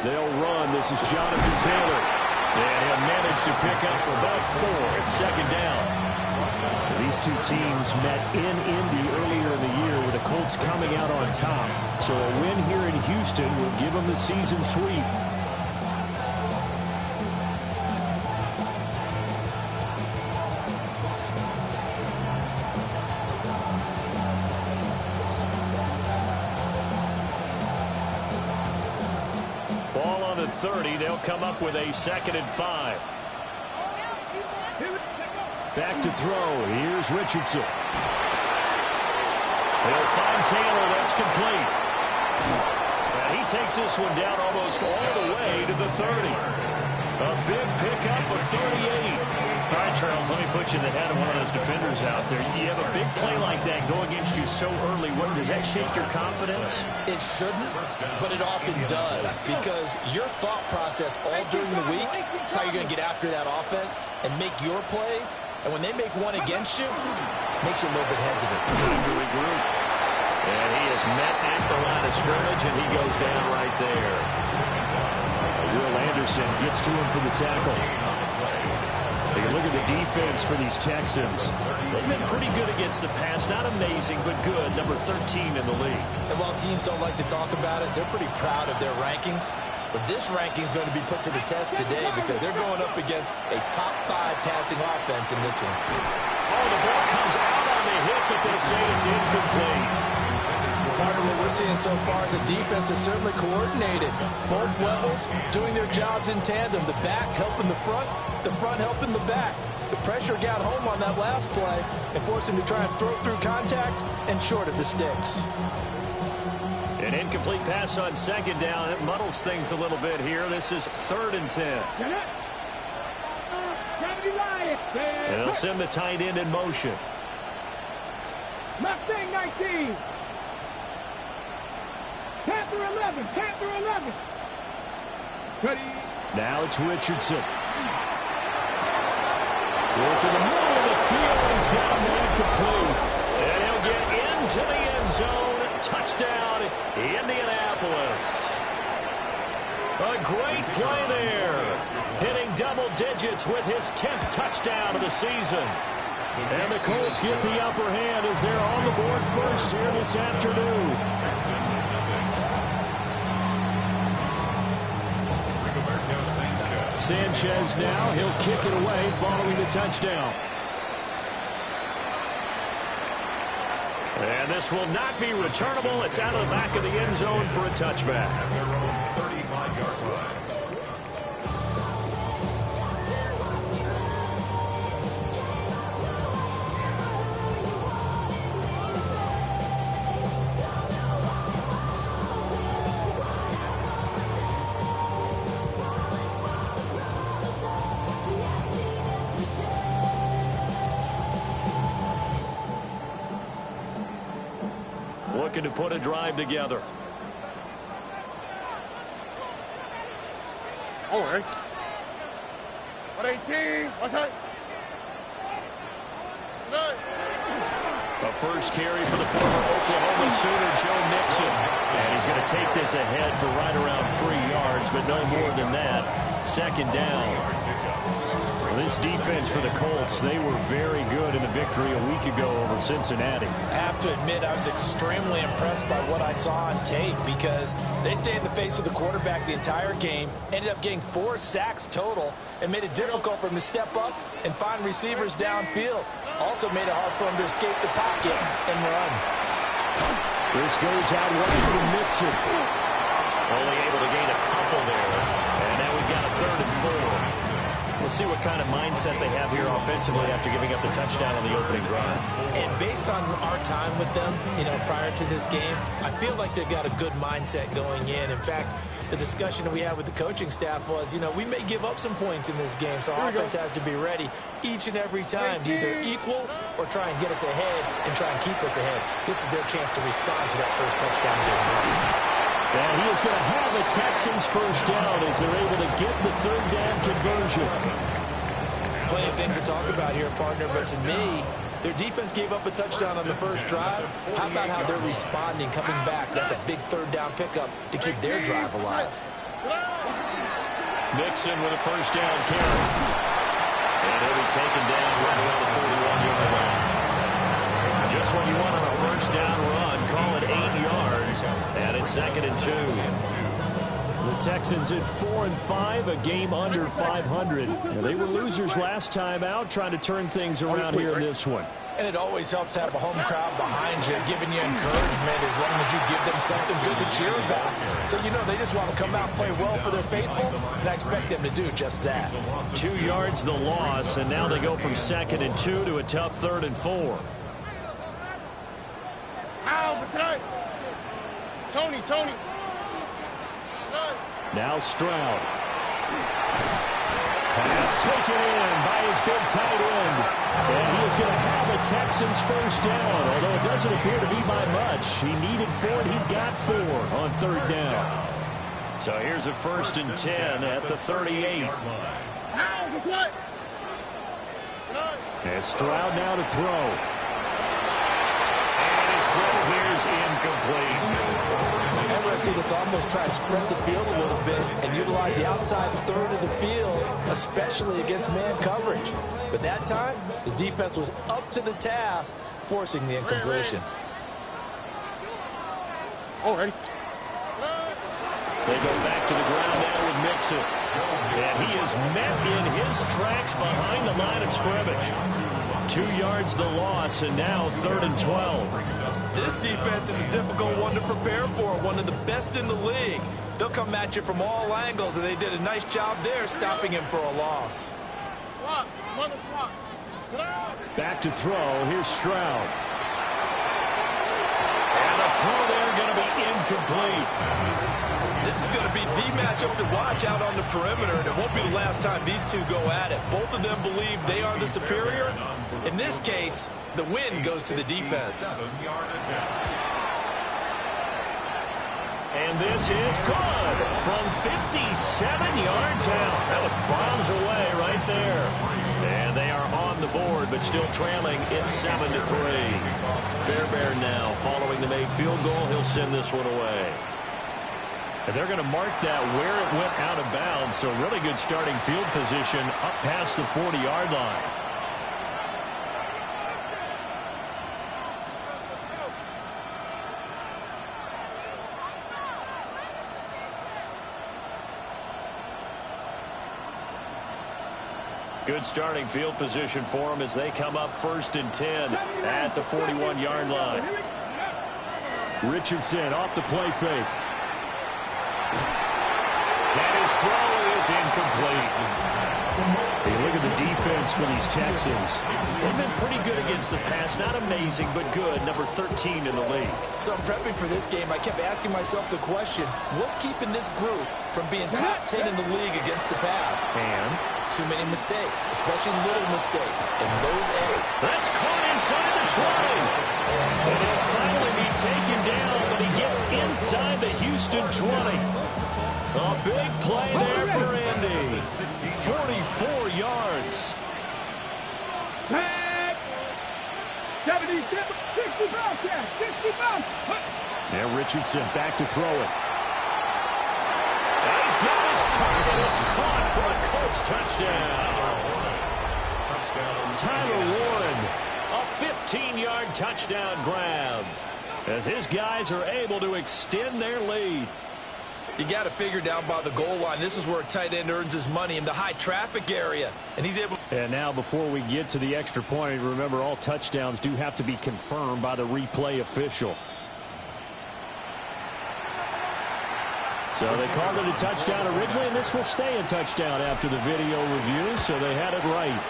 They'll run. This is Jonathan Taylor. And he'll manage to pick up about 4 at second down. These two teams met in Indy earlier in the year with the Colts coming out on top. So a win here in Houston will give them the season sweep. Ball on the 30. They'll come up with a 2nd and 5. Back to throw. Here's Richardson. They'll find Taylor. That's complete. And he takes this one down almost all the way to the 30. A big pickup of 38. All right, Charles, let me put you in the head of one of those defenders out there. You have a big play like that go against you so early. Does that shake your confidence? It shouldn't, but it often does, because your thought process all during the week is how you're going to get after that offense and make your plays. And when they make one against you, it makes you a little bit hesitant. And he is met at the line of scrimmage, and he goes down right there. Will Anderson gets to him for the tackle. Take a look at the defense for these Texans. They've been pretty good against the pass. Not amazing, but good. Number 13 in the league. And while teams don't like to talk about it, they're pretty proud of their rankings. But this ranking is going to be put to the test today because they're going up against a top 5 passing offense in this one. Oh, the ball comes out on the hit, but they'll say it's incomplete. Part of what we're seeing so far is the defense is certainly coordinated. Both levels doing their jobs in tandem. The back helping the front helping the back. The pressure got home on that last play and forced him to try and throw through contact and short of the sticks. An incomplete pass on 2nd down. It muddles things a little bit here. This is 3rd and 10. And they'll send the tight end in motion. Mustang 19. Panther 11. Panther 11. Now it's Richardson. Working the middle of the field. He's got him incomplete. And he'll get into the end zone. Touchdown, Indianapolis. A great play there. Hitting double digits with his 10th touchdown of the season. And the Colts get the upper hand as they're on the board first here this afternoon. Sanchez now, he'll kick it away following the touchdown. And this will not be returnable. It's out of the back of the end zone for a touchback. 35-yard line. Looking to put a drive together. All right. 118. What's that? A first carry for the former Oklahoma Sooner, Joe Mixon. And he's going to take this ahead for right around 3 yards, but no more than that. 2nd down. This defense for the Colts, they were very good in the victory a week ago over Cincinnati. I have to admit, I was extremely impressed by what I saw on tape because they stayed in the face of the quarterback the entire game, ended up getting 4 sacks total, and made it difficult for him to step up and find receivers downfield. Also made it hard for him to escape the pocket and run. This goes out wide for Mixon. Only able to gain a couple there. And now we've got a 3rd and 4. We'll see what kind of mindset they have here offensively after giving up the touchdown on the opening drive. And based on our time with them, prior to this game, I feel like they've got a good mindset going in. In fact, the discussion that we had with the coaching staff was, we may give up some points in this game, so our offense has to be ready each and every time to either equal or try and get us ahead and try and keep us ahead. This is their chance to respond to that first touchdown game. And he is going to have the Texans first down as they're able to get the 3rd down conversion. Plenty of things to talk about here, partner, but to me, Their defense gave up a touchdown on the first drive. How about how they're responding, coming back? That's a big third down pickup to keep their drive alive. Mixon with a first down carry. And he'll be taken down right around the 41-yard line. Just what you want on a first down run. Call it 8 yards. And it's 2nd and 2. The Texans at 4-5, a game under 500. Now, they were losers last time out, trying to turn things around here in this one. And it always helps to have a home crowd behind you, giving you encouragement as long as you give them something good to cheer about. So, you know, they just want to come out and play well for their faithful, and I expect them to do just that. 2 yards the loss, and now they go from 2nd and 2 to a tough 3rd and 4. Tony. Now Stroud. Pass taken in by his big tight end. And he is going to have the Texans first down, although it doesn't appear to be by much. He needed 4, and he got 4 on 3rd down. So here's a 1st and 10 at the 38. And Stroud now to throw. And his throw here is incomplete. I've seen us almost try to spread the field a little bit and utilize the outside third of the field, especially against man coverage. But that time, the defense was up to the task, forcing the incompletion. Already. They go back to the ground now with Mixon. And he is met in his tracks behind the line of scrimmage. 2 yards the loss, and now 3rd and 12. This defense is a difficult one to prepare for, one of the best in the league. They'll come at you from all angles, and they did a nice job there stopping him for a loss. Back to throw. Here's Stroud. And the throw there going to be incomplete. This is going to be the matchup to watch out on the perimeter, and it won't be the last time these two go at it. Both of them believe they are the superior. In this case, the win goes to the defense. And this is good from 57 yards out. That was bombs away right there. And they are on the board, but still trailing. It's 7-3. Fairbairn now following the made field goal. He'll send this one away. And they're going to mark that where it went out of bounds. So really good starting field position up past the 40-yard line. Good starting field position for them as they come up 1st and 10 at the 41-yard line. Richardson off the play fake. And his throw is incomplete. Hey, look at the defense for these Texans. They've been pretty good against the pass. Not amazing, but good. Number 13 in the league. So I'm prepping for this game. I kept asking myself the question, what's keeping this group from being top 10 in the league against the pass? And too many mistakes, especially little mistakes in those areas. That's caught inside the 20. And he'll finally be taken down, but he gets inside the Houston 20. A big play there for Indy. 44 yards. 70, 60 bounce, 60 bounce. now Richardson back to throw it. And he's got his target. It's caught for a Colts touchdown. Tyler Warren, a 15-yard touchdown grab as his guys are able to extend their lead. You got to figure down by the goal line. This is where a tight end earns his money, in the high traffic area. And he's able. And now before we get to the extra point, remember all touchdowns do have to be confirmed by the replay official. So they called it a touchdown originally, and this will stay a touchdown after the video review, so they had it right.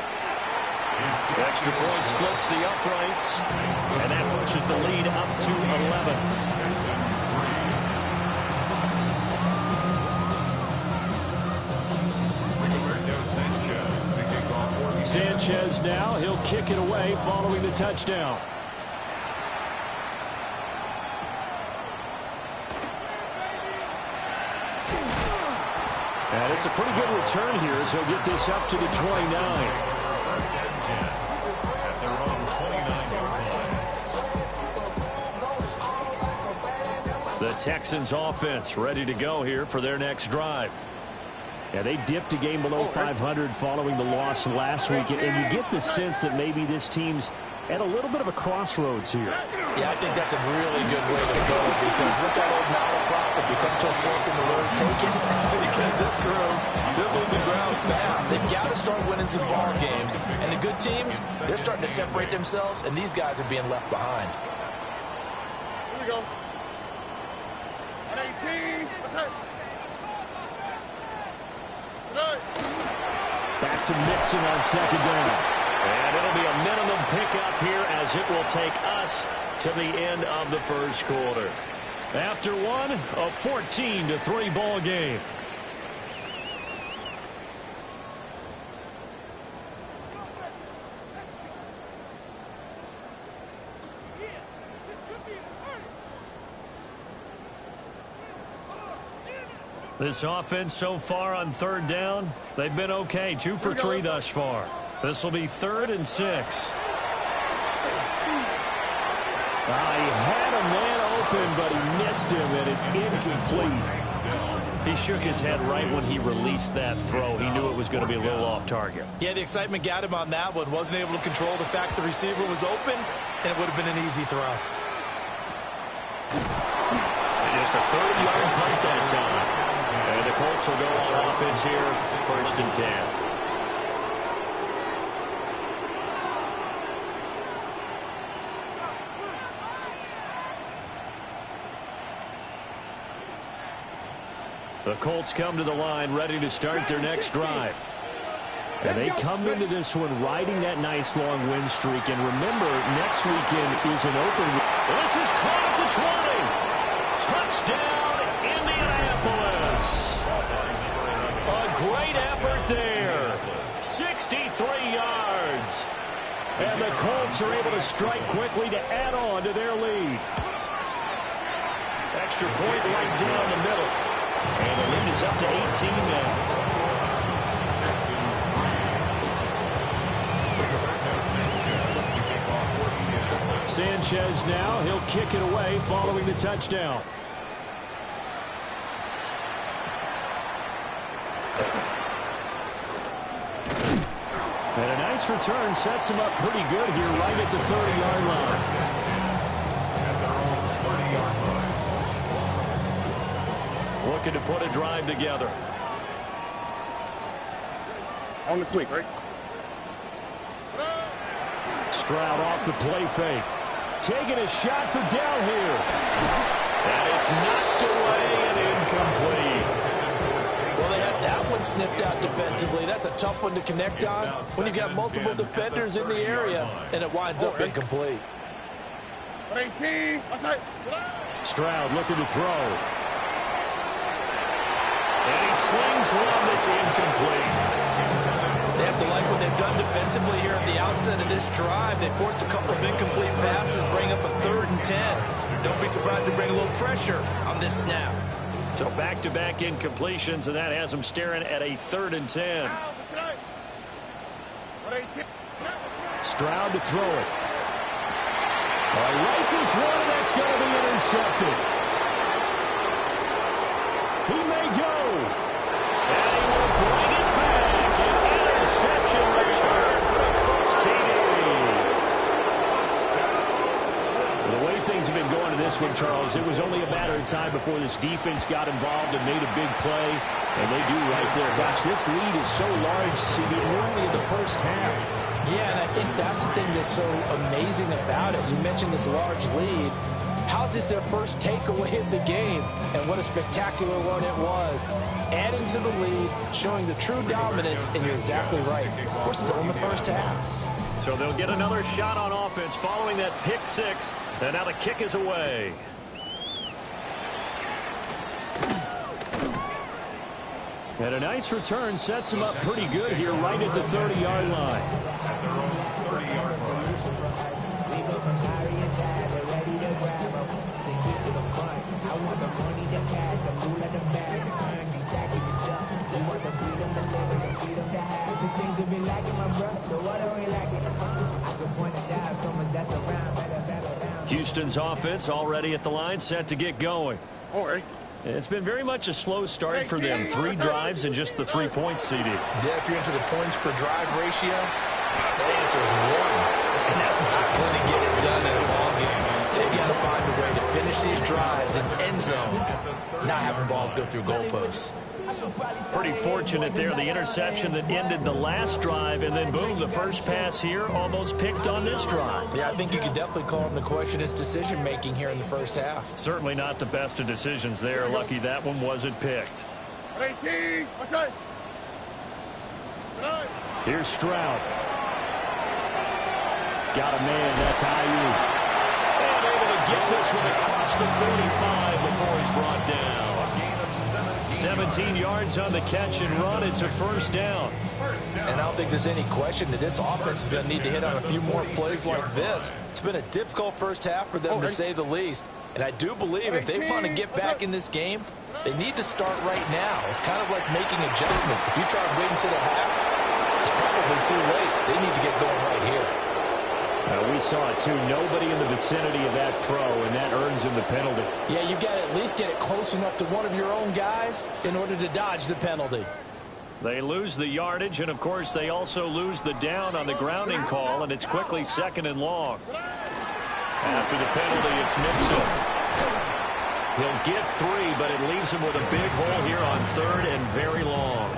Extra point splits the uprights, and that pushes the lead up to 11. Sanchez now, he'll kick it away following the touchdown. And it's a pretty good return here as he'll get this up to the 29. Texans offense ready to go here for their next drive. Yeah, they dipped a game below 500 following the loss last week, and you get the sense that maybe this team's at a little bit of a crossroads here. Yeah, I think that's a really good way to go, because what's that old malaprop? If you come to a fork in the road, take it. Because this crew, they're losing ground fast. They've got to start winning some ball games. And the good teams, they're starting to separate themselves, and these guys are being left behind. Here we go. 118. What's that? Back to Mixon on second down. And it'll be a minimum pickup here as it will take us to the end of the first quarter. After one, a 14-3 ball game. This offense so far on third down, they've been okay. 2 for 3 thus far. This will be 3rd and 6. He had a man open, but he missed him, and it's incomplete. He shook his head right when he released that throw. He knew it was going to be a little off target. Yeah, the excitement got him on that one. Wasn't able to control the fact the receiver was open, and it would have been an easy throw. Just a 30-yard punt that time. And the Colts will go on offense here, 1st and 10. The Colts come to the line ready to start their next drive. And they come into this one riding that nice long win streak. And remember, next weekend is an open. This is caught at the 20. Touchdown, Indianapolis. A great effort there. 63 yards. And the Colts are able to strike quickly to add on to their lead. Extra point right down the middle. And the lead is up to 18 now. Sanchez now, he'll kick it away following the touchdown. And a nice return sets him up pretty good here right at the 30-yard line. Looking to put a drive together. On the quick, right? Stroud off the play fake. Taking a shot for down here. And it's knocked away and incomplete. Well, they had that one snipped out defensively. That's a tough one to connect on when you got multiple defenders in the area, and it winds up incomplete. 18. What's that? Stroud looking to throw. And he slings one that's incomplete. They have to like what they've done defensively here at the outset of this drive. They forced a couple of incomplete passes, bring up a 3rd and 10. Don't be surprised to bring a little pressure on this snap. So back-to-back incompletions, and that has them staring at a 3rd and 10. Stroud to throw it. Rifles one, that's going to be intercepted. He may go. And he will bring it back. An interception return for the Colts TD. The way things have been going to this one, Charles, it was only a matter of time before this defense got involved and made a big play. And they do right there. Gosh, this lead is so large, CD, only in the first half. Yeah, and I think that's the thing that's so amazing about it. You mentioned this large lead. How's this their first takeaway of the game? And what a spectacular one it was. Adding to the lead, showing the true dominance, and you're exactly right. We're still in the first half. So they'll get another shot on offense following that pick 6. And now the kick is away. And a nice return sets him up pretty good here right at the 30-yard line. Houston's offense already at the line, set to get going. All right. It's been very much a slow start for them. 3 drives and just the 3 points, CD. Yeah, if you're into the points per drive ratio, the answer is 1. And that's not going to get it done in a ball game. They've got to find a way to finish these drives in end zones, not having balls go through goalposts. Pretty fortunate there, the interception that ended the last drive, and then boom, the first pass here almost picked on this drive. Yeah, I think you could definitely call him to question his decision-making here in the first half. Certainly not the best of decisions there. Lucky that one wasn't picked. 18, outside. Here's Stroud. Got a man, that's Ayuk. And able to get this one across the 45 before he's brought down. 17 yards on the catch and run. It's a first down. And I don't think there's any question that this offense is going to need to hit on a few more plays like this. It's been a difficult first half for them, to say the least. And I do believe if they want to get back in this game, they need to start right now. It's kind of like making adjustments. If you try to wait until the half, it's probably too late. They need to get going right here. We saw it, too. Nobody in the vicinity of that throw, and that earns him the penalty. Yeah, you've got to at least get it close enough to one of your own guys in order to dodge the penalty. They lose the yardage, and, of course, they also lose the down on the grounding call, and it's quickly 2nd and long. After the penalty, it's Mixon. He'll get 3, but it leaves him with a big hole here on 3rd and very long.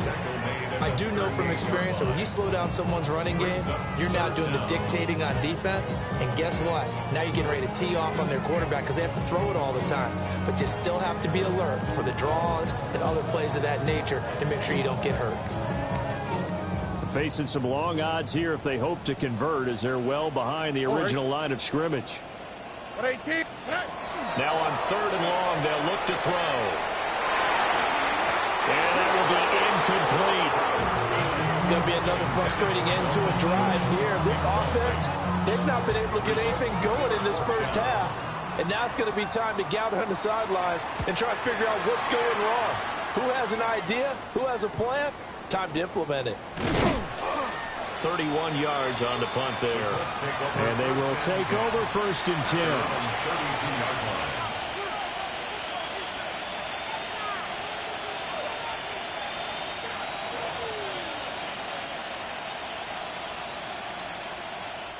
I do know from experience that when you slow down someone's running game, you're now doing the dictating on defense. And guess what? Now you're getting ready to tee off on their quarterback because they have to throw it all the time. But you still have to be alert for the draws and other plays of that nature to make sure you don't get hurt. Facing some long odds here if they hope to convert, as they're well behind the original line of scrimmage. Now on 3rd and long, they'll look to throw. And that will be incomplete. It's going to be another frustrating end to a drive here. This offense, they've not been able to get anything going in this first half. And now it's going to be time to gather on the sidelines and try to figure out what's going wrong. Who has an idea? Who has a plan? Time to implement it. 31 yards on the punt there. And they will take over 1st and 10.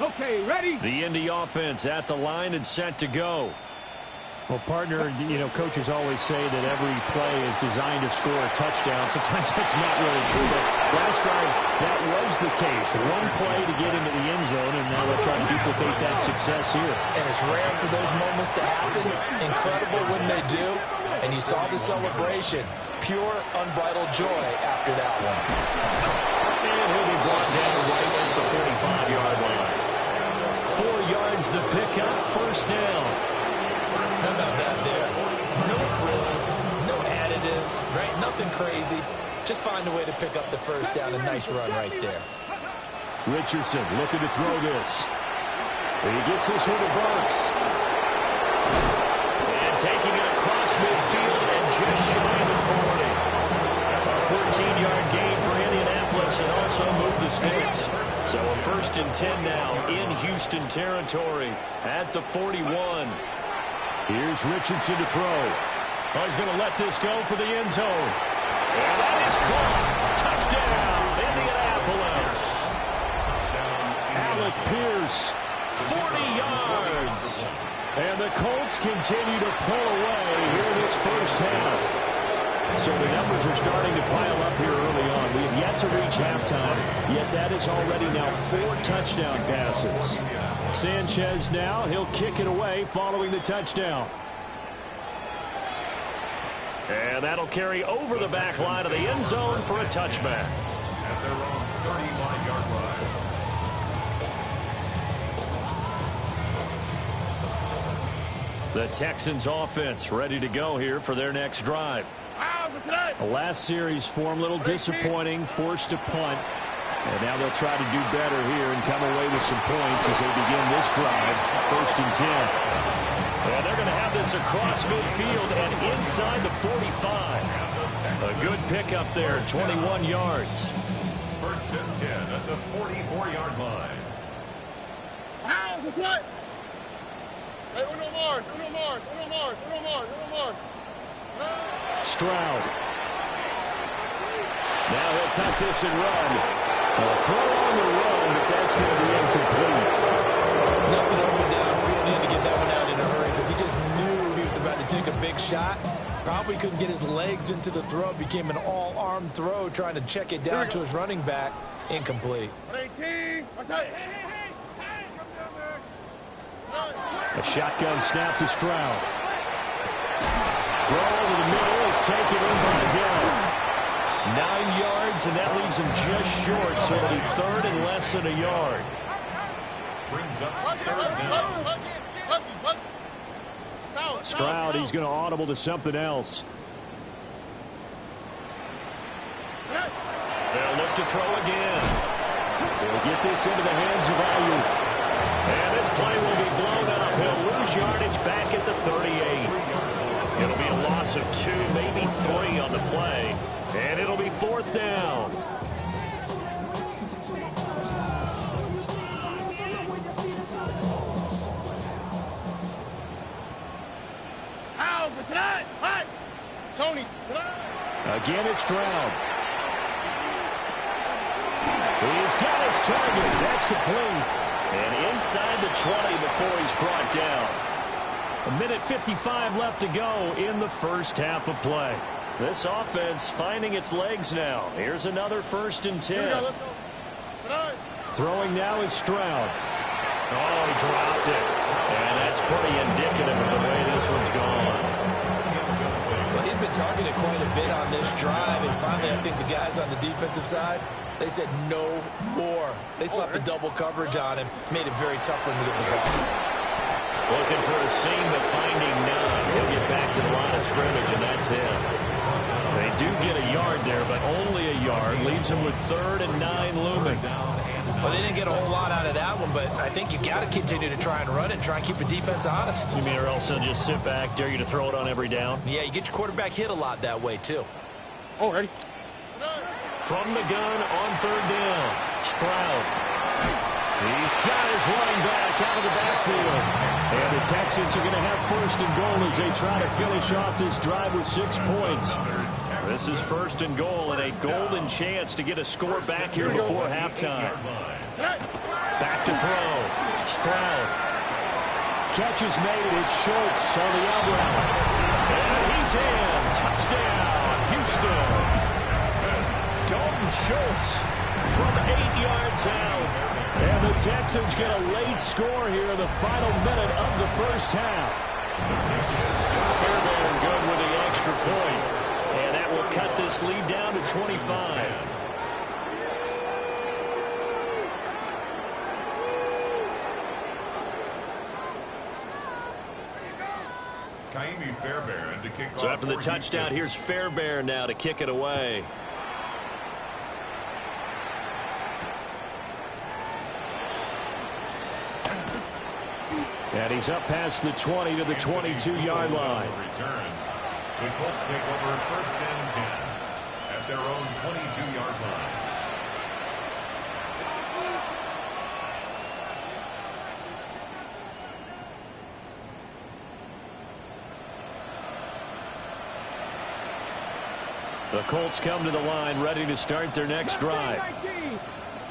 Okay, ready? The Indy offense at the line and set to go. Well, partner, coaches always say that every play is designed to score a touchdown. Sometimes that's not really true, but last time that was the case. One play to get into the end zone, and now they'll try to duplicate that success here. And it's rare for those moments to happen. Incredible when they do. And you saw the celebration. Pure, unbridled joy after that one. And he'll be brought down right at the 45-yard line. 4 yards the pickup, first down. How about that there? No frills, no additives, right? Nothing crazy. Just find a way to pick up the first down. A nice run right there. Richardson looking to throw this. And he gets this one to Burks. And taking it across midfield and just shy of the 40. A 14-yard gain for Indianapolis and also move the sticks. So a 1st and 10 now in Houston territory at the 41. Here's Richardson to throw. Oh, he's going to let this go for the end zone. And that is caught. Touchdown, Indianapolis. Alec Pierce, 40 yards. And the Colts continue to pull away here in this first half. So the numbers are starting to pile up here early on. We have yet to reach halftime, yet that is already now 4 touchdown passes. Sanchez now, he'll kick it away following the touchdown. And that'll carry over the back line of the end zone for a touchback. At their own 35-yard line. The Texans offense ready to go here for their next drive. The last series form a little disappointing, forced to punt. And now they'll try to do better here and come away with some points as they begin this drive, 1st and 10. And they're going to have this across midfield and inside the 45. A good pickup there, 21 yards. 1st and 10 at the 44-yard line. Hey, uno more. Stroud. Now he'll tuck this and run. A throw on the run, but that's going to be incomplete. Nothing open downfield. He had to get that one out in a hurry because he just knew he was about to take a big shot. Probably couldn't get his legs into the throw. Became an all-arm throw trying to check it down to his running back. Incomplete. A shotgun snap to Stroud. Throw over the middle is taken in by Dell. 9 yards, and that leaves him just short, so it'll be third and less than a yard. Brings up third down. Stroud, he's going to audible to something else. They'll look to throw again. They'll get this into the hands of Ayuk. And this play will be blown up. He'll lose yardage back at the 38. It'll be a loss of 2, maybe 3 on the play. And it'll be fourth down. Again, it's Stroud. He's got his target. That's complete. And inside the 20 before he's brought down. 1:55 left to go in the first half of play. This offense finding its legs now. Here's another 1st and 10. Throwing now is Stroud. Oh, he dropped it. And that's pretty indicative of the way this one's gone. Well, he'd been targeted quite a bit on this drive, and finally I think the guys on the defensive side, they said no more. They slapped the double coverage on him, made it very tough for him to get the ball. Looking for a seam, but finding none. He'll get back to the line of scrimmage, and that's it. They do get a yard there, but only a yard. Leaves them with 3rd and 9 looming. Well, they didn't get a whole lot out of that one, but I think you got to continue to try and run and try and keep the defense honest. You mean or else they'll just sit back, dare you to throw it on every down? Yeah, you get your quarterback hit a lot that way, too. Oh, ready? From the gun on 3rd down. Stroud. He's got his running back out of the backfield. And the Texans are going to have 1st and goal as they try to finish off this drive with 6 points. This is 1st and goal and a golden chance to get a score back here before halftime. Back to throw. Stroud. Catch is made. It's Schultz on the out route. And he's in. Touchdown, Houston. Dalton Schultz from 8 yards out. And the Texans get a late score here in the final minute of the first half. Fairbairn good with the extra point. And that will cut this lead down to 25. Fairbairn to kick off. So after the for touchdown, Houston. here's Fairbairn now to kick it away. And he's up past the 20 to the 22-yard line. Return. The Colts take over 1st and 10 at their own 22-yard line. The Colts come to the line ready to start their next drive.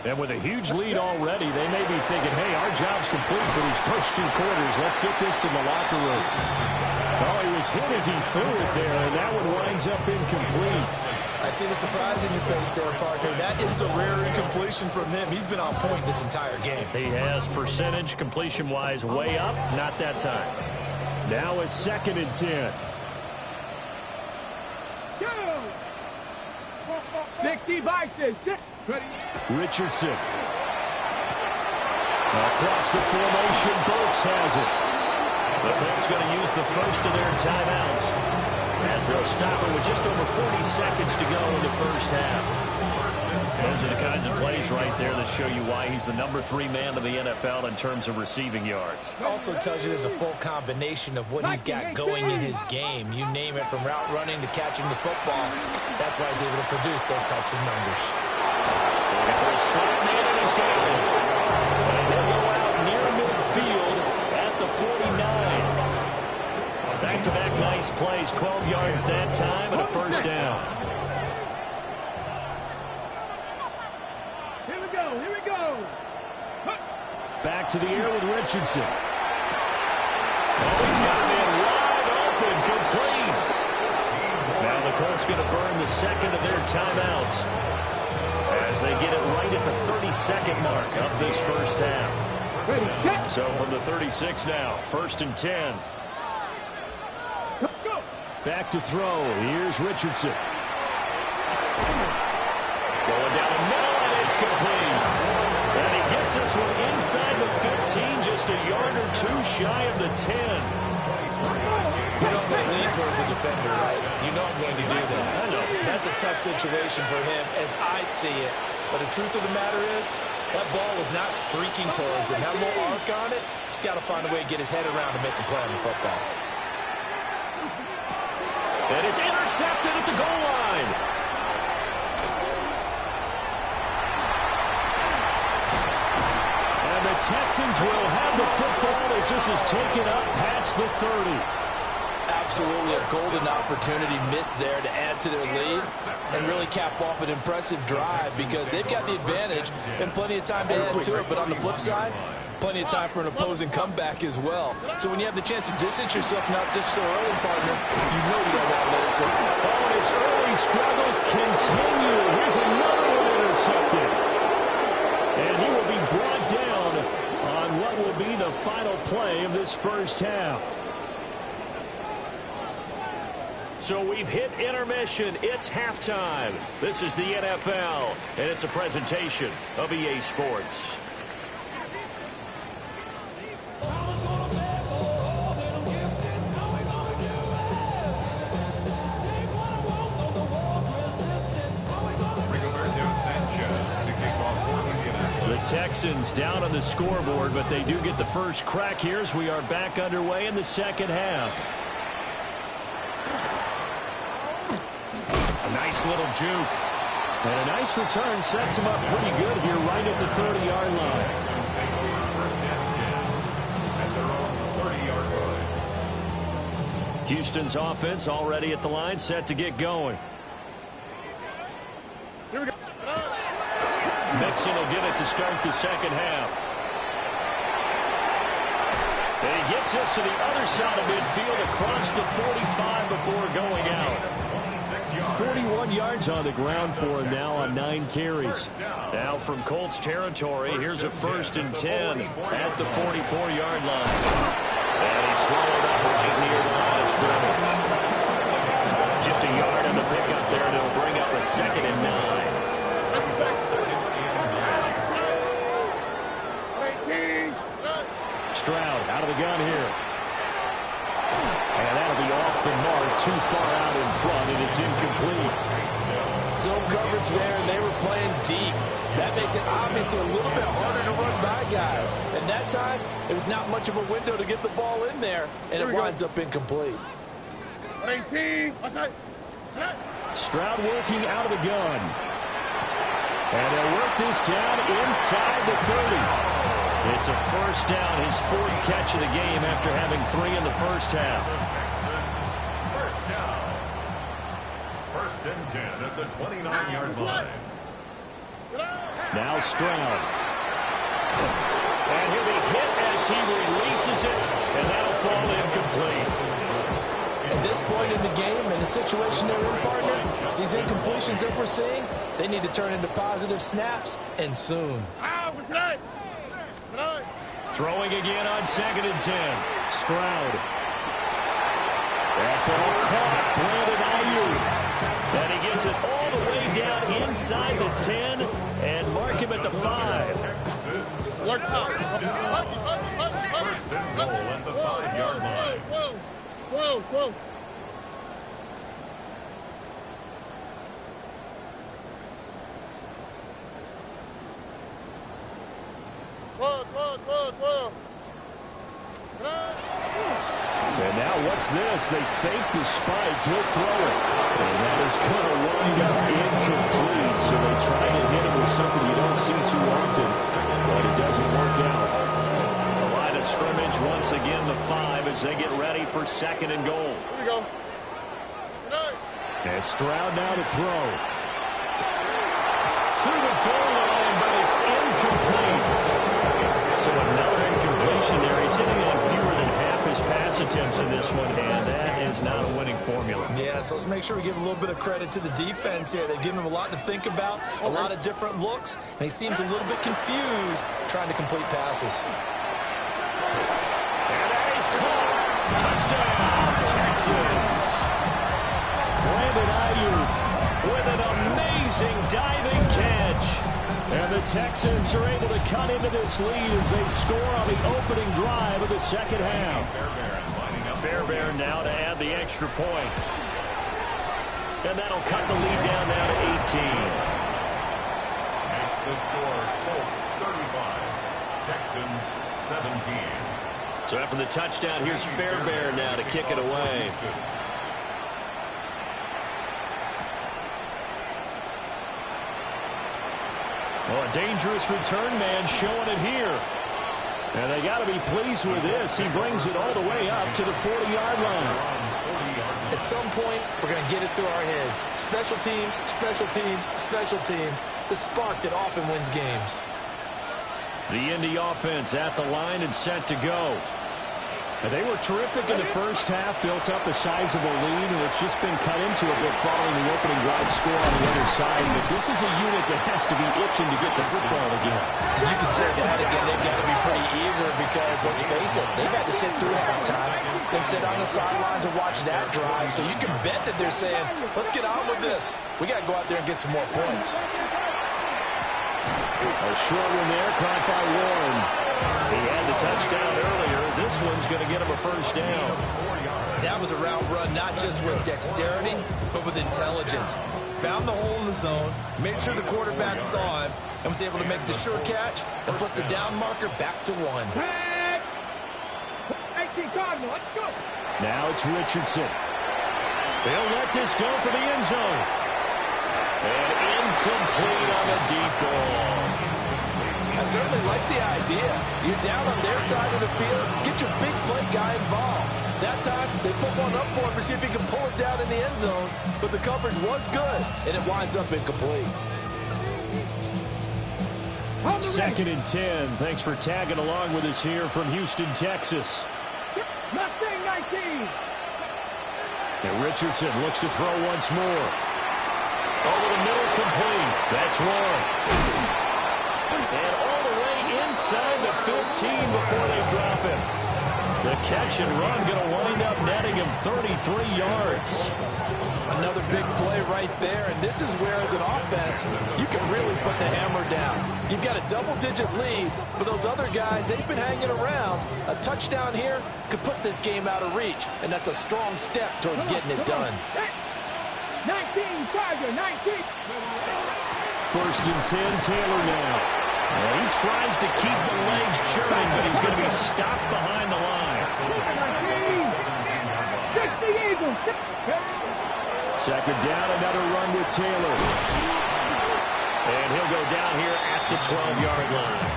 And with a huge lead already, they may be thinking, hey, our job's complete for these first 2 quarters. Let's get this to the locker room. Oh, he was hit as he threw it there, and that one winds up incomplete. I see the surprise in your face there, partner. That is a rare incompletion from him. He's been on point this entire game. He has percentage completion-wise way up, not that time. Now a 2nd and 10. 60 boxes. Ready? Richardson. Across the formation, Burks has it. The Colts going to use the first of their timeouts as they'll stop it with just over 40 seconds to go in the first half. Those are the kinds of plays right there that show you why he's the number 3 man in the NFL in terms of receiving yards. It also tells you there's a full combination of what he's got going in his game. You name it, from route running to catching the football. That's why he's able to produce those types of numbers. Looking for a slant man, and he's got it. And he'll go out near midfield at the 49. Back back-to-back nice plays. 12 yards that time and a first down. Here we go. Here we go. Back to the air with Richardson. Oh, he's got a man wide open, complete. Now the Colts going to burn the second of their timeouts as they get it right at the 32nd mark of this first half. So from the 36 now, 1st and 10. Back to throw. Here's Richardson. Going down the middle, and it's complete. And he gets this one inside the 15, just a yard or two shy of the 10. You know I'm going to lean towards the defender, right? You know I'm going to do that. I know. That's a tough situation for him as I see it. But the truth of the matter is, that ball was not streaking towards him. That little arc on it, he's got to find a way to get his head around to make a play on the football. And it's intercepted at the goal line. And the Texans will have the football as this is taken up past the 30. Absolutely a golden opportunity missed there to add to their lead and really cap off an impressive drive because they've got the advantage and plenty of time to add to it. But on the flip side, plenty of time for an opposing comeback as well. So when you have the chance to distance yourself not just so early, partner, you know you don't want to let it slip. Oh, and his early struggles continue. Here's another one intercepted. And he will be brought down on what will be the final play of this first half. So we've hit intermission. It's halftime. This is the NFL, and it's a presentation of EA Sports. The Texans down on the scoreboard, but they do get the first crack here as we are back underway in the second half. Nice little juke. And a nice return sets him up pretty good here right at the 30-yard line. Houston's offense already at the line, set to get going. Here we go. Mixon will get it to start the second half. And he gets us to the other side of midfield across the 45 before going out. 41 yards on the ground for him now on 9 carries. Now from Colts territory, here's a 1st and 10 at the 44-yard line. And he's swallowed up right near the line of scrimmage. Just a yard on the pickup there, and it'll bring up a 2nd and 18. Stroud out of the gun here. And that'll be off the mark, too far out in front, and it's incomplete. Zone coverage there, and they were playing deep. That makes it obviously a little bit harder to run by guys. And that time, it was not much of a window to get the ball in there, and it winds up incomplete. 18. Stroud working out of the gun. And they'll work this down inside the 30. It's a first down, his 4th catch of the game after having 3 in the first half. First down. 1st and 10 at the 29-yard line. Now Stroud. And he'll be hit as he releases it, and that'll fall incomplete. At this point in the game, in the situation they're in, partner, these incompletions that we're seeing, they need to turn into positive snaps, and soon. Throwing again on 2nd and 10. Stroud. That ball caught. Brandon Ayuk. And he gets it all the way down inside the 10 and mark him at the 5. First and goal at the 5-yard line. Whoa. And now what's this? They fake the spike. He'll throw it. And that is going to wind up incomplete. So they try to hit him with something you don't see too often. But it doesn't work out. The line of scrimmage once again the 5 as they get ready for 2nd and goal. Here we go. And Stroud now to throw. To the goal line, but it's incomplete. So another incompletion there. He's hitting on fewer than half his pass attempts in this one, and that is not a winning formula. Yeah, so let's make sure we give a little bit of credit to the defense here. They've given him a lot to think about, a lot of different looks, and he seems a little bit confused trying to complete passes. And that is caught. Touchdown, Texans. Brandon Ayuk with an amazing diving catch. And the Texans are able to cut into this lead as they score on the opening drive of the second half. Fairbairn now to add the extra point. And that'll cut the lead down now to 18. That's the score. Colts 35, Texans 17. So after the touchdown, here's Fairbairn now to kick it away. Well, a dangerous return man showing it here. And they got to be pleased with this. He brings it all the way up to the 40-yard line. At some point, we're going to get it through our heads. Special teams, special teams, special teams. The spark that often wins games. The Indy offense at the line and set to go. And they were terrific in the first half, built up a sizable lead, and it's just been cut into a bit following the opening drive score on the other side. But this is a unit that has to be itching to get the football again. You can say that again. They've got to be pretty eager because, let's face it, they've had to sit through halftime, then sit on the sidelines and watch that drive. So you can bet that they're saying, let's get on with this. We got to go out there and get some more points. A short one there, caught by Warren. He had the touchdown earlier. This one's going to get him a first down. That was a route run, not just with dexterity, but with intelligence. Found the hole in the zone, made sure the quarterback saw him, and was able to make the sure catch and put the down marker back to 1. Let's go. Now it's Richardson. They'll let this go for the end zone. And incomplete on the deep ball. I certainly like the idea. You're down on their side of the field. Get your big play guy involved. That time, they put one up for him to see if he can pull it down in the end zone. But the coverage was good, and it winds up incomplete. 2nd and 10. Thanks for tagging along with us here from Houston, Texas. Mustang 19. And Richardson looks to throw once more. Over the middle, complete. That's Warren. And all the way inside the 15 before they drop him. The catch and run going to wind up netting him 33 yards. Another big play right there, and this is where, as an offense, you can really put the hammer down. You've got a double-digit lead, but those other guys, they've been hanging around. A touchdown here could put this game out of reach, and that's a strong step towards getting it done. 19, Tiger, 19. 1st and 10, Taylor now. Well, he tries to keep the legs churning, but he's going to be stopped behind the line. 60 Eagles. 2nd down, another run with Taylor. And he'll go down here at the 12-yard line.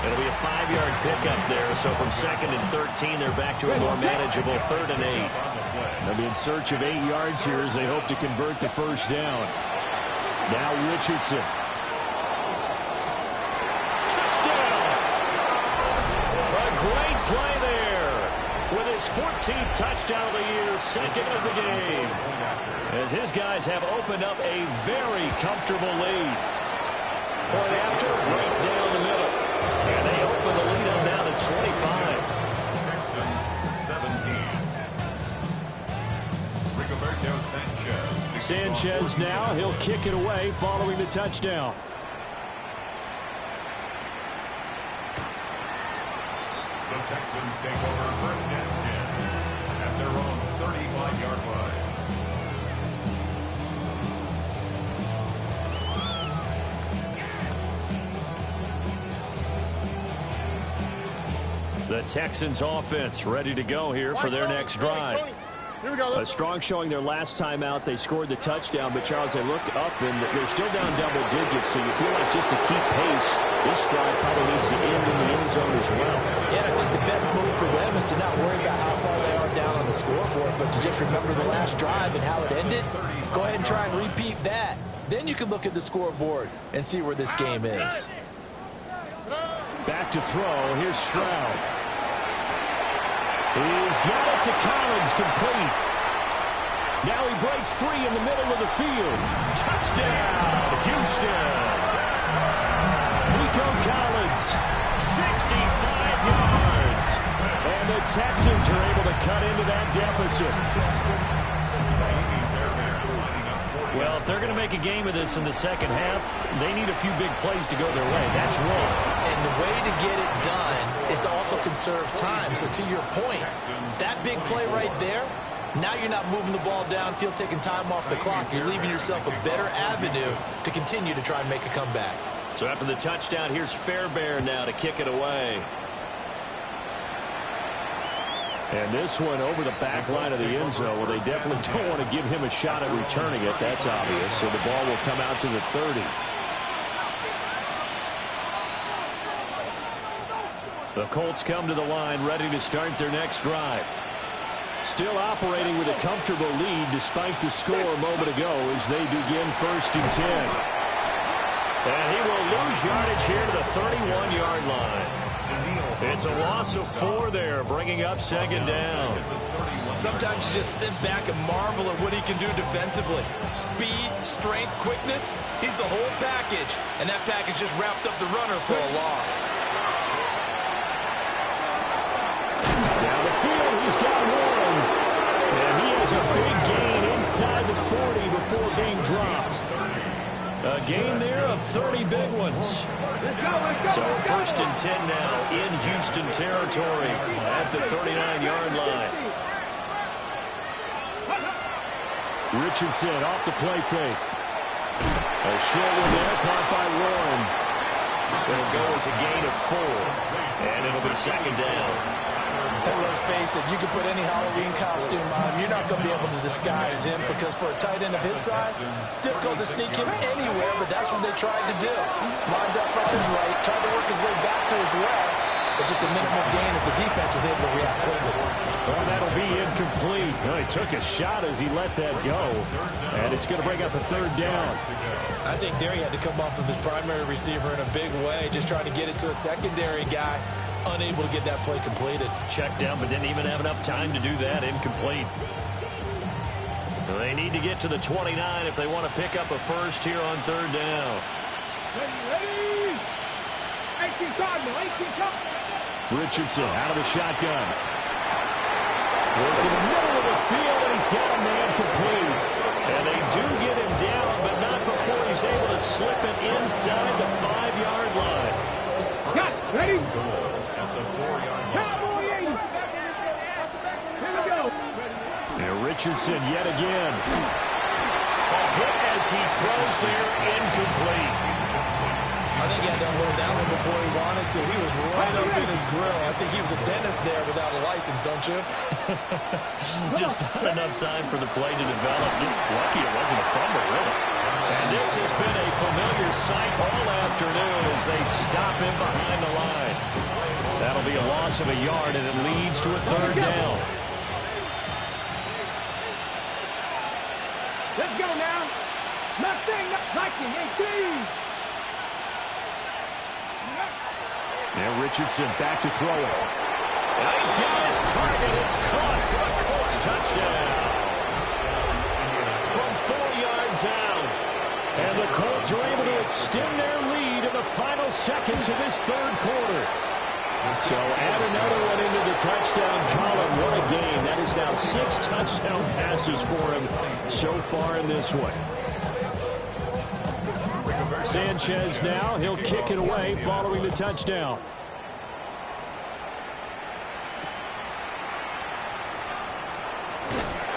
It'll be a 5-yard pickup there, so from 2nd and 13, they're back to a more manageable 3rd and 8. They'll be in search of 8 yards here as they hope to convert the first down. Now Richardson. Touchdown! A great play there. With his 14th touchdown of the year, 2nd of the game. As his guys have opened up a very comfortable lead. Point after, right down the middle. And they open the lead up now to 25. Texans 17. Rigoberto Sanchez. Sanchez now, he'll kick it away following the touchdown. The Texans take over 1st and 10 at their own 35-yard line. The Texans offense ready to go here for their next drive. A strong showing their last time out. They scored the touchdown, but Charles, they looked up and they're still down double digits, so you feel like just to keep pace, this drive probably needs to end in the end zone as well. Yeah, I think the best move for them is to not worry about how far they are down on the scoreboard, but to just remember the last drive and how it ended. Go ahead and try and repeat that. Then you can look at the scoreboard and see where this game is. Back to throw. Here's Stroud. He's got it to Collins, complete. Now he breaks free in the middle of the field. Touchdown, Houston. Nico Collins, 65 yards. And the Texans are able to cut into that deficit. Well, if they're going to make a game of this in the second half, they need a few big plays to go their way. That's one. And the way to get it done is to also conserve time. So to your point, that big play right there, now you're not moving the ball downfield, taking time off the clock. You're leaving yourself a better avenue to continue to try and make a comeback. So after the touchdown, here's Fairbairn now to kick it away. And this one over the back line of the end zone. Well, they definitely don't want to give him a shot at returning it. That's obvious. So the ball will come out to the 30. The Colts come to the line ready to start their next drive. Still operating with a comfortable lead despite the score a moment ago as they begin 1st and 10. And he will lose yardage here to the 31-yard line. It's a loss of 4 there, bringing up 2nd down. Sometimes you just sit back and marvel at what he can do defensively. Speed, strength, quickness, he's the whole package. And that package just wrapped up the runner for a loss. Down the field, he's got one. And he has a big gain inside the 40 before being dropped. A gain there of 30 big ones. So 1st and 10 now in Houston territory at the 39-yard line. Richardson off the play fake. A short one there, caught by Warren. It'll go as a gain of 4. And it'll be 2nd down. And let's face it, you can put any Halloween costume on him. You're not going to be able to disguise him because for a tight end of his size, it's difficult to sneak him anywhere, but that's what they tried to do. Lined up on his right, tried to work his way back to his left, but just a minimal gain as the defense was able to react quickly. Well, that'll be incomplete. Well, he took a shot as he let that go, and it's going to bring up a 3rd down. I think there he had to come off of his primary receiver in a big way, just trying to get it to a secondary guy. Unable to get that play completed. Checked down, but didn't even have enough time to do that. Incomplete. They need to get to the 29 if they want to pick up a first here on 3rd down. Ready? 18 Cardinal, 18 Cardinal. Richardson out of the shotgun. Working in the middle of the field, and he's got a man complete. And they do get him down, but not before he's able to slip it inside the 5-yard line. Got it. Ready? Cowboy 80. Here we go. And Richardson yet again. A hit as he throws there, incomplete. I think he had to unload that one before he wanted to. He was right up in his grill. I think he was a dentist there without a license, don't you? Just not enough time for the play to develop. Lucky it wasn't a fumble, really. And this has been a familiar sight all afternoon as they stop him behind the line. That'll be a loss of a yard, and it leads to a 3rd down. Let's go now. Nothing, Viking, 18. Now Richardson back to throw it. And he's got his target. It's caught for a Colts touchdown. From 4 yards out. And the Colts are able to extend their lead in the final seconds of this 3rd quarter. So add another one into the touchdown column. What a game. That is now 6 touchdown passes for him so far in this one. Sanchez now, he'll kick it away following the touchdown.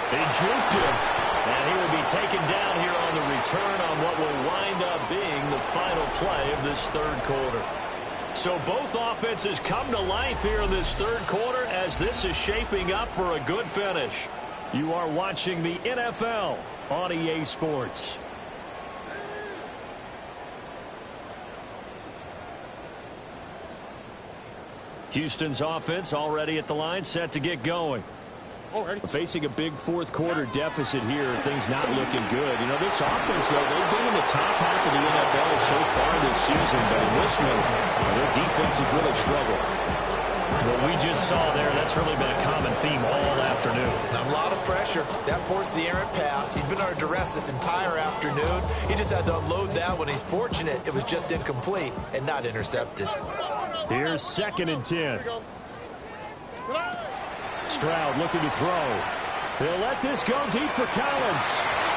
He juked him, and he will be taken down here on the return on what will wind up being the final play of this 3rd quarter. So both offenses come to life here in this 3rd quarter as this is shaping up for a good finish. You are watching the NFL on EA Sports. Houston's offense already at the line, set to get going. Facing a big fourth quarter deficit here, things not looking good. You know, this offense, though, they've been in the top half of the NFL so far this season, but in this one, their defense has really struggled. What we just saw there, that's really been a common theme all afternoon. A lot of pressure. That forced the errant pass. He's been under duress this entire afternoon. He just had to unload that one. He's fortunate it was just incomplete and not intercepted. Here's 2nd and 10. Stroud looking to throw. He'll let this go deep for Collins.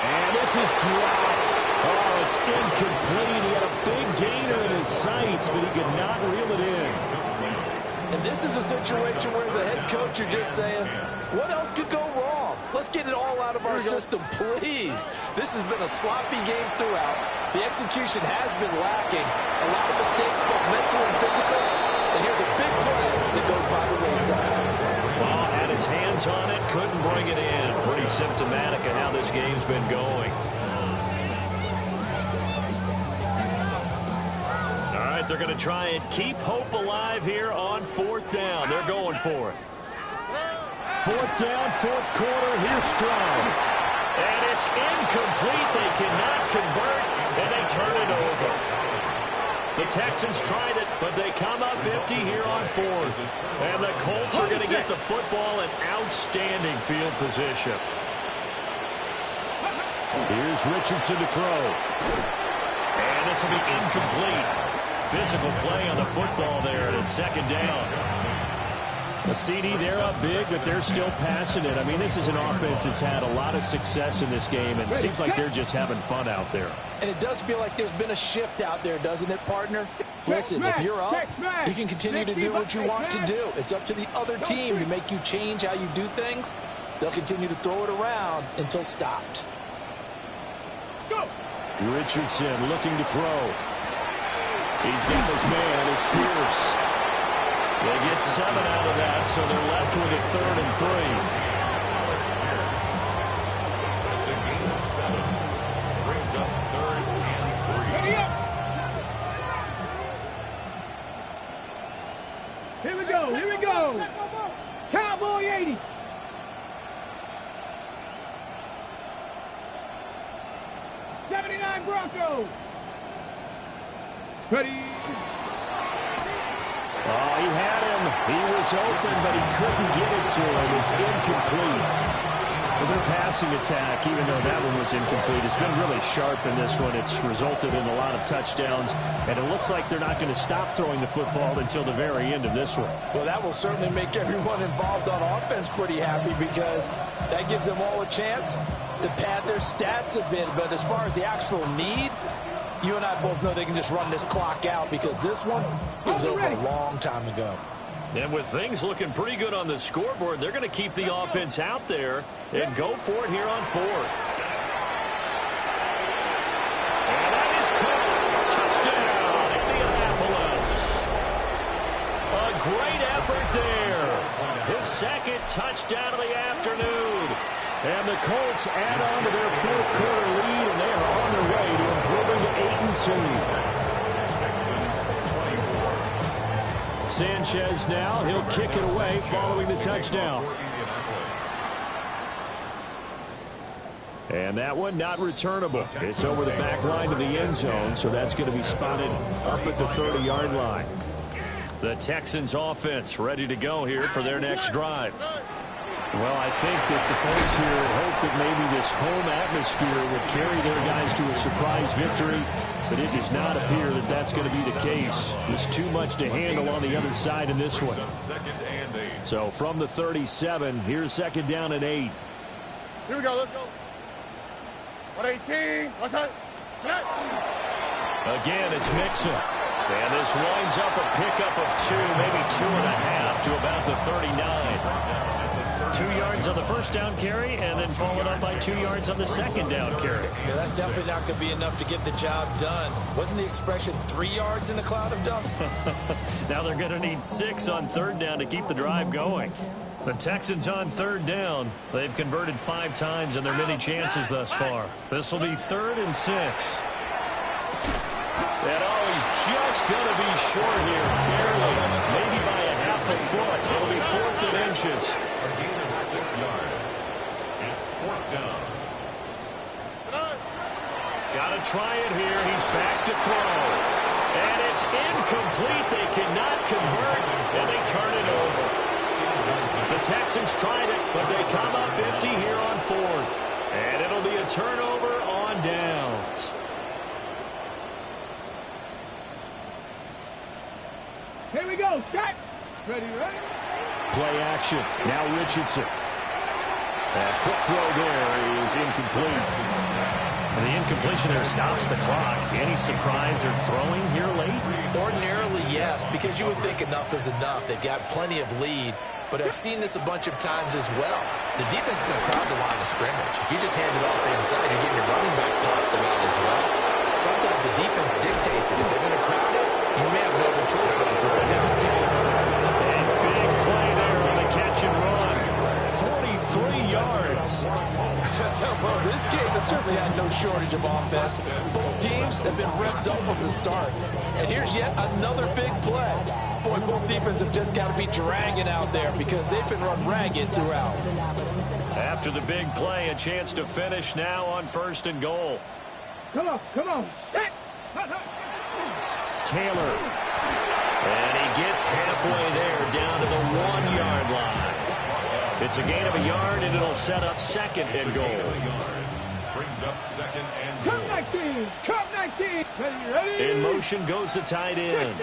And this is dropped. Oh, it's incomplete. He had a big gainer in his sights, but he could not reel it in. And this is a situation where as a head coach you're just saying, what else could go wrong? Let's get it all out of our system, please. This has been a sloppy game throughout. The execution has been lacking. A lot of mistakes, both mental and physical. And here's a big play that goes by the wayside. Well, had his hands on it, couldn't bring it in. Pretty symptomatic of how this game's been going. All right, they're going to try and keep hope alive here on 4th down. They're going for it. 4th down, 4th quarter. Here's Stroud. And it's incomplete. They cannot convert, and they turn it over. The Texans tried it, but they come up empty here on 4th. And the Colts are going to get the football in outstanding field position. Here's Richardson to throw. And this will be incomplete. Physical play on the football there, and it's 2nd down. A CD, they're up big, but they're still passing it. I mean, this is an offense that's had a lot of success in this game, and it seems like they're just having fun out there. And it does feel like there's been a shift out there, doesn't it, partner? Listen, if you're up, you can continue to do what you want to do. It's up to the other team to make you change how you do things. They'll continue to throw it around until stopped. Richardson looking to throw. He's got his man. It's Pierce. They get 7 out of that, so they're left with a 3rd and 3. It's a gain of 7. Brings up 3rd and 3. Ready up. Here we go. Here we go. Cowboy 80. '79 Broncos. Ready. Oh, he had him. He was open, but he couldn't get it to him. It's incomplete. Well, their passing attack, even though that one was incomplete, has been really sharp in this one. It's resulted in a lot of touchdowns, and it looks like they're not going to stop throwing the football until the very end of this one. Well, that will certainly make everyone involved on offense pretty happy because that gives them all a chance to pad their stats a bit. But as far as the actual need, you and I both know they can just run this clock out because this one was over a long time ago. And with things looking pretty good on the scoreboard, they're going to keep the offense out there and go for it here on 4th. And that is caught. Touchdown, Indianapolis. A great effort there. His 2nd touchdown of the afternoon. And the Colts add on to their 4th quarter lead, and they are on their way to improving to 8-2. Sanchez now, he'll kick it away following the touchdown. And that one not returnable. It's over the back line to the end zone, so that's going to be spotted up at the 30-yard line. The Texans offense ready to go here for their next drive. Well, I think that the folks here hope that maybe this home atmosphere would carry their guys to a surprise victory, but it does not appear that that's going to be the case. There's too much to handle on the other side in this one. So from the 37, here's 2nd down and 8. Here we go. Let's go. 118. What's that? Again, it's Mixon. And this winds up a pickup of 2, maybe 2.5 to about the 39. 2 yards on the first down carry, and then followed up by 2 yards on the second down carry. Yeah, that's definitely not going to be enough to get the job done. Wasn't the expression 3 yards in a cloud of dust? Now they're going to need 6 on 3rd down to keep the drive going. The Texans on third down. They've converted 5 times in their many chances thus far. This will be 3rd and 6. And he's just going to be short here, barely, maybe by a half a foot. It'll be 4th and inches. A gain of 6 yards. It's 4th down. Got to try it here. He's back to throw. And it's incomplete. They cannot convert, and they turn it over. The Texans tried it, but they come up empty here on 4th. And it'll be a turnover on downs. Here we go. Set. Ready. Play action. Now Richardson. That quick throw there is incomplete. The incompletion there stops the clock. Any surprise they're throwing here late? Ordinarily, yes, because you would think enough is enough. They've got plenty of lead, but I've seen this a bunch of times as well. The defense is going to crowd the line of scrimmage. If you just hand it off the inside, you're getting your running back popped around as well. Sometimes the defense dictates it. If they're going to crowd it, you may have no other choice but to throw it downfield. And big play there on the catch and run. 43 yards. Well, this game has certainly had no shortage of offense. Both teams have been revved up from the start. And here's yet another big play. Boy, both defenses have just got to be dragging out there because they've been run ragged throughout. After the big play, a chance to finish now on 1st and goal. Come on. Set. Taylor. And he gets halfway there down to the 1-yard line. It's a gain of a yard, and it'll set up 2nd and goal. Brings up 2nd and goal. Come 19. Ready. In motion goes the tight end.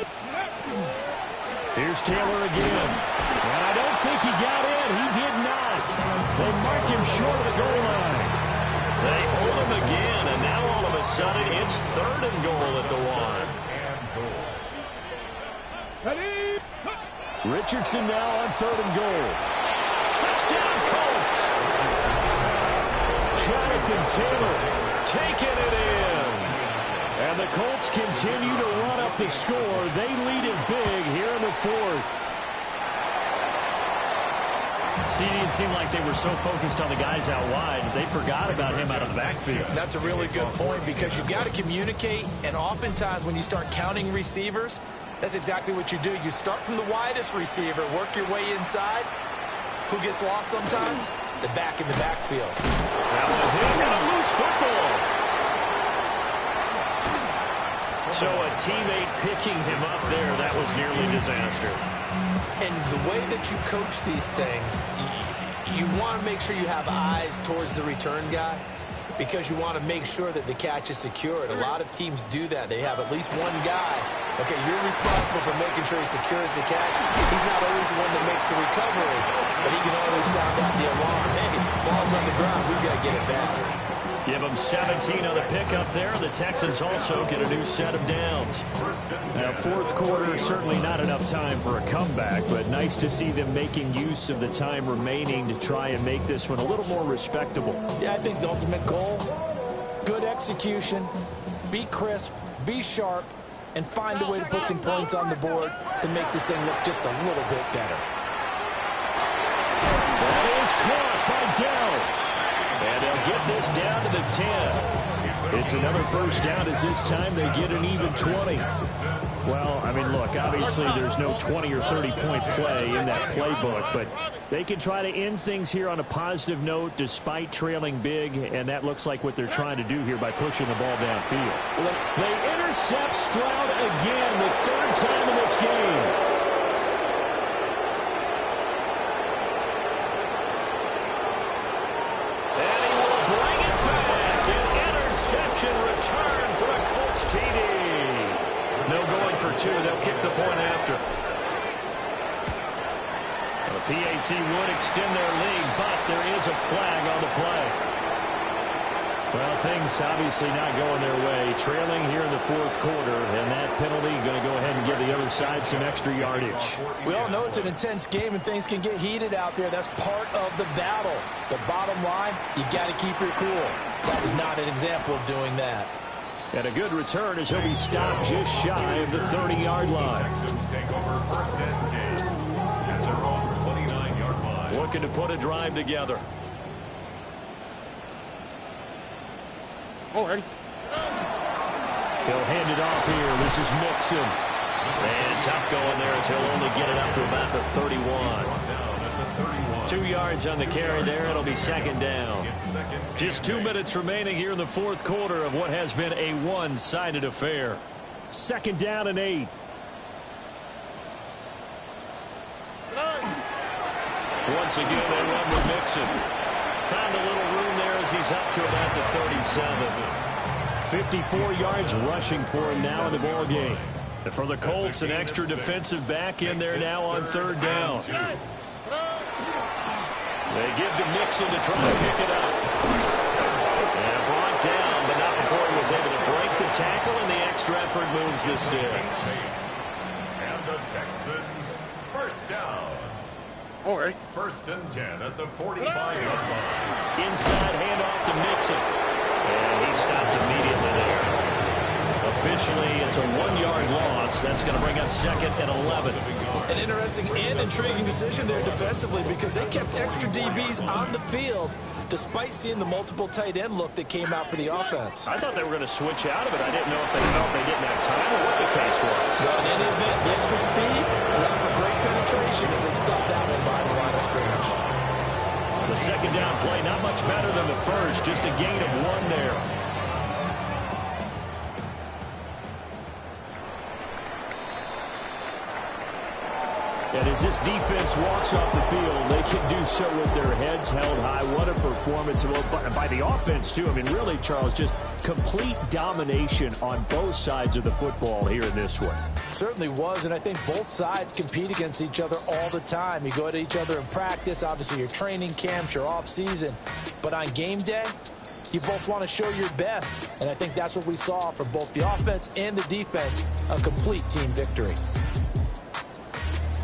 Here's Taylor again. And I don't think he got in. He did not. They mark him short of the goal line. They hold him again, and now all of a sudden it's 3rd and goal at the 1. Ready. Richardson now on 3rd and goal. Touchdown, Colts. Jonathan Taylor taking it in. And the Colts continue to run up the score. They lead it big here in the 4th. See, it didn't seem like they were so focused on the guys out wide, they forgot about him out of the backfield. That's a really good point because you've got to communicate, and oftentimes when you start counting receivers, that's exactly what you do. You start from the widest receiver, work your way inside. Who gets lost sometimes? The back in the backfield. That was him and a loose football. So a teammate picking him up there, that was nearly disaster. And the way that you coach these things, you want to make sure you have eyes towards the return guy because you want to make sure that the catch is secured. A lot of teams do that. They have at least one guy. Okay, you're responsible for making sure he secures the catch. He's not always the one that makes the recovery, but he can always sound out the alarm. Hey, ball's on the ground. We've got to get it back. Give them 17 on the pickup there. The Texans also get a new set of downs. Now, 4th quarter, certainly not enough time for a comeback, but nice to see them making use of the time remaining to try and make this one a little more respectable. Yeah, I think the ultimate goal, good execution, be crisp, be sharp, and find a way to put some points on the board to make this thing look just a little bit better. That is caught by Dell. And they'll get this down to the 10. It's another 1st down as this time they get an even 20. Well, I mean, look, obviously there's no 20 or 30-point play in that playbook, but they can try to end things here on a positive note despite trailing big, and that looks like what they're trying to do here by pushing the ball downfield. They intercept Stroud again, the 3rd time in this game. Return for a Colts TD. No going for 2. They'll kick the point after. The PAT would extend their lead, but there is a flag on the play. Well, things obviously not going their way. Trailing here in the 4th quarter, and that penalty going to go ahead and give the other side some extra yardage. We all know it's an intense game and things can get heated out there. That's part of the battle. The bottom line, you got to keep your cool. That was not an example of doing that. And a good return as he'll be stopped just shy of the 30-yard line. Texans take over 1st and 10 at their own 29-yard line. looking to put a drive together. Oh, ready. He'll hand it off here. This is Mixon. And tough going there as he'll only get it up to about the 31. 2 yards on the carry there. It'll be second down. Just 2 minutes remaining here in the fourth quarter of what has been a one-sided affair. Second down and 8. Once again, they run with Mixon. Found a little room there as he's up to about the 37. 54 yards rushing for him now in the ball game. And for the Colts, an extra defensive back in there now on third down. They give to Mixon to try to pick it up. And brought down, but not before he was able to break the tackle, and the extra effort moves the sticks. And the Texans, first down. Oh, ready. First and 10 at the 45-yard line. Inside handoff to Mixon. And he stopped immediately there. Officially, it's a 1-yard loss. That's going to bring up second and 11. An interesting and intriguing decision there defensively because they kept extra DBs on the field despite seeing the multiple tight end look that came out for the offense. I thought they were going to switch out of it. I didn't know if they felt they didn't have time or what the case was. Well, in any event, the extra speed allowed for great penetration as they stopped that one by the line of scrimmage. The second down play, not much better than the first, just a gain of 1 there. And as this defense walks off the field, they can do so with their heads held high. What a performance by the offense, too. I mean, really, Charles, just complete domination on both sides of the football here in this one. Certainly was, and I think both sides compete against each other all the time. You go at each other in practice, obviously your training camps, your off-season. But on game day, you both want to show your best. And I think that's what we saw from both the offense and the defense, a complete team victory.